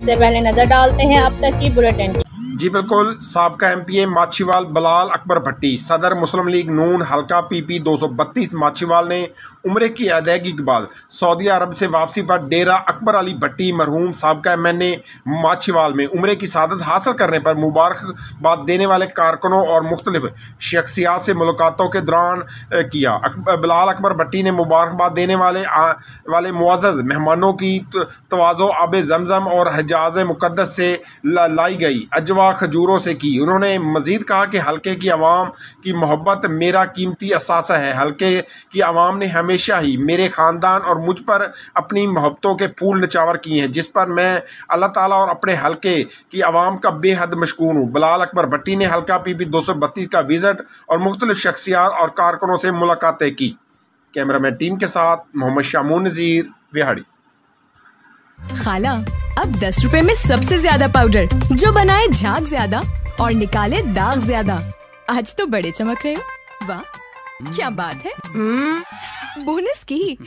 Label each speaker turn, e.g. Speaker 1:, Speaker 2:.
Speaker 1: सबसे पहले नजर डालते हैं अब तक की बुलेटिन।
Speaker 2: जी बिल्कुल। साबका MPA माछीवाल बिलाल अकबर भट्टी सदर मुस्लिम लीग नून हल्का PP 232 माछीवाल ने उम्रे की अदायगी के बाद सऊदी अरब से वापसी पर डेरा अकबर अली भट्टी मरहूम साबका MNA माछीवाल में उम्रे की सादत हासिल करने पर मुबारकबाद देने वाले कारकुनों और मुख्तलिफ शख्सियात से मुलाकातों के दौरान किया। बिलाल अकबर भट्टी ने मुबारकबाद देने वाले मुअज़्ज़ज़ मेहमानों की तवाज़ो आब जमजम और हिजाज़ मुक़द्दस से लाई गई अजवा खजूरों से की। उन्होंने मज़ीद कहा कि हल्के की आवाम की मोहब्बत मेरा कीमती असासा है। हल्के की आवाम ने हमेशा ही मेरे ख़ानदान और मुझ पर अपनी मोहब्बतों के फूल निचावर किए हैं, जिस पर मैं अल्लाह ताला और अपने हल्के की आवाम का बेहद मशकूर हूँ। बिलाल अकबर भट्टी ने हल्का PP 232 का विज़िट और मुख्तलिफ शख्सियात और कारकुनों से मुलाकातें की। कैमरामैन टीम के साथ मोहम्मद शामून नज़ीर, विहाड़ी।
Speaker 3: खाला, अब 10 रुपए में सबसे ज्यादा पाउडर जो बनाए झाग ज्यादा और निकाले दाग ज्यादा। आज तो बड़े चमक रहे हो। वाह क्या बात है। बोनस की